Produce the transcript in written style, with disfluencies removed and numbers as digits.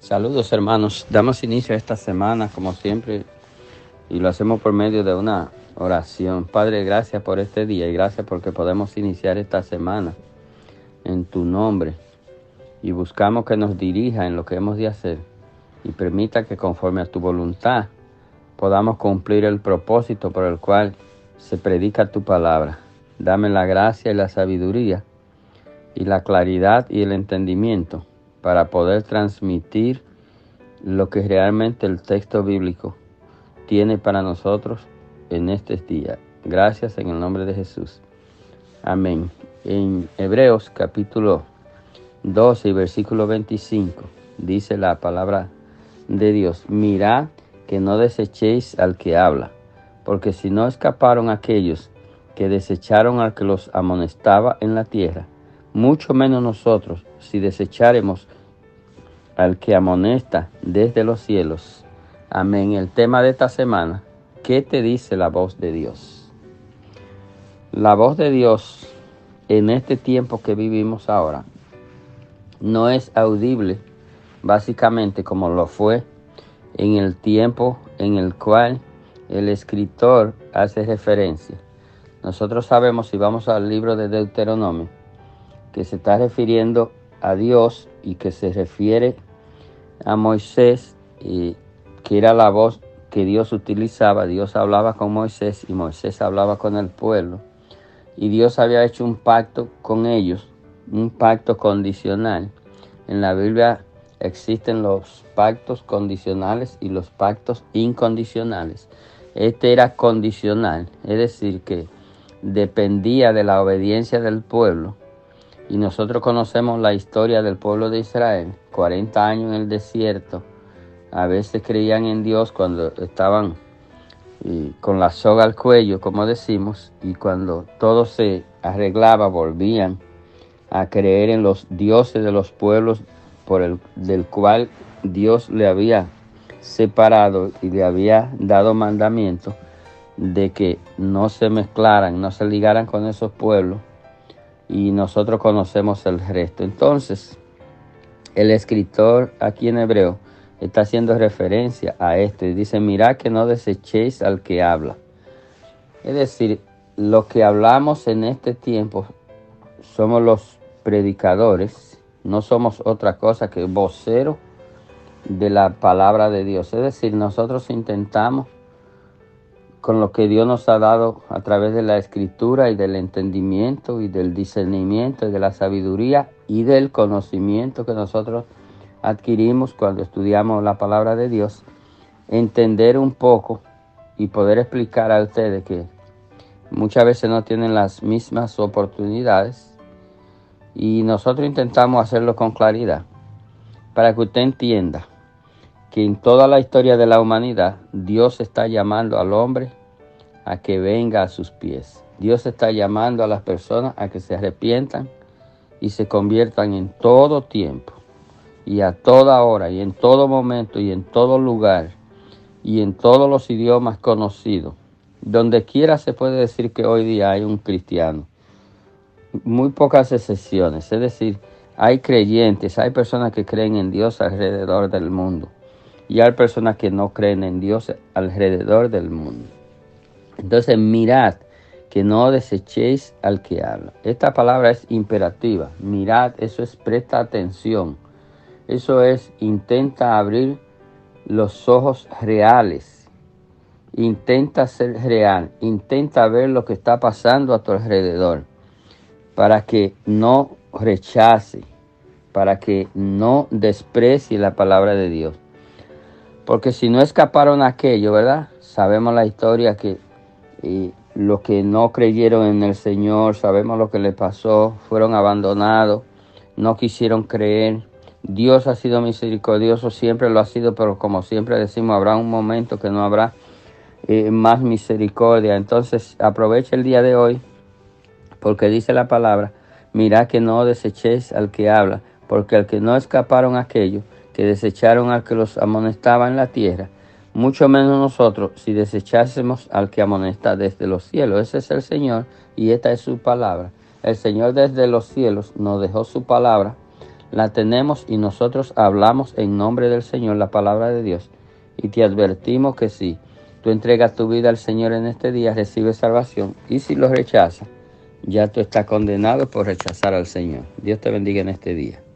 Saludos hermanos, damos inicio a esta semana como siempre y lo hacemos por medio de una oración. Padre, gracias por este día y gracias porque podemos iniciar esta semana en tu nombre y buscamos que nos dirija en lo que hemos de hacer y permita que conforme a tu voluntad podamos cumplir el propósito por el cual se predica tu palabra. Dame la gracia y la sabiduría y la claridad y el entendimiento para poder transmitir lo que realmente el texto bíblico tiene para nosotros en este día. Gracias en el nombre de Jesús. Amén. En Hebreos capítulo 12 y versículo 25 dice la palabra de Dios: mirad que no desechéis al que habla, porque si no escaparon aquellos que desecharon al que los amonestaba en la tierra, mucho menos nosotros si desecháremos al que amonesta desde los cielos. Amén. El tema de esta semana: ¿qué te dice la voz de Dios? La voz de Dios en este tiempo que vivimos ahora no es audible, básicamente como lo fue en el tiempo en el cual el escritor hace referencia. Nosotros sabemos, si vamos al libro de Deuteronomio, que se está refiriendo a Dios y que se refiere a Moisés, que era la voz que Dios utilizaba. Dios hablaba con Moisés y Moisés hablaba con el pueblo. Y Dios había hecho un pacto con ellos, un pacto condicional. En la Biblia existen los pactos condicionales y los pactos incondicionales. Este era condicional, es decir, que dependía de la obediencia del pueblo. Y nosotros conocemos la historia del pueblo de Israel, 40 años en el desierto. A veces creían en Dios cuando estaban con la soga al cuello, como decimos, y cuando todo se arreglaba volvían a creer en los dioses de los pueblos del cual Dios le había separado y le había dado mandamiento de que no se mezclaran, no se ligaran con esos pueblos. Y nosotros conocemos el resto. Entonces, el escritor aquí en Hebreo está haciendo referencia a esto y dice: mirad que no desechéis al que habla. Es decir, lo que hablamos en este tiempo somos los predicadores, no somos otra cosa que voceros de la palabra de Dios. Es decir, nosotros intentamos, con lo que Dios nos ha dado a través de la escritura y del entendimiento y del discernimiento y de la sabiduría y del conocimiento que nosotros adquirimos cuando estudiamos la palabra de Dios, entender un poco y poder explicar a ustedes que muchas veces no tienen las mismas oportunidades, y nosotros intentamos hacerlo con claridad para que usted entienda que en toda la historia de la humanidad Dios está llamando al hombre a que venga a sus pies. Dios está llamando a las personas a que se arrepientan y se conviertan en todo tiempo y a toda hora y en todo momento y en todo lugar y en todos los idiomas conocidos. Donde quiera se puede decir que hoy día hay un cristiano. Muy pocas excepciones, es decir, hay creyentes, hay personas que creen en Dios alrededor del mundo. Y hay personas que no creen en Dios alrededor del mundo. Entonces, mirad que no desechéis al que habla. Esta palabra es imperativa. Mirad, eso es presta atención. Eso es intenta abrir los ojos reales. Intenta ser real. Intenta ver lo que está pasando a tu alrededor. Para que no rechace, para que no desprecie la palabra de Dios. Porque si no escaparon aquello, ¿verdad? Sabemos la historia que los que no creyeron en el Señor, sabemos lo que les pasó, fueron abandonados, no quisieron creer. Dios ha sido misericordioso, siempre lo ha sido, pero como siempre decimos, habrá un momento que no habrá más misericordia. Entonces aprovecha el día de hoy, porque dice la palabra: mirad que no desechéis al que habla, porque al que no escaparon aquellos que desecharon al que los amonestaba en la tierra, mucho menos nosotros si desechásemos al que amonesta desde los cielos. Ese es el Señor y esta es su palabra. El Señor desde los cielos nos dejó su palabra, la tenemos y nosotros hablamos en nombre del Señor la palabra de Dios. Y te advertimos que si tú entregas tu vida al Señor en este día, recibes salvación. Y si lo rechazas, ya tú estás condenado por rechazar al Señor. Dios te bendiga en este día.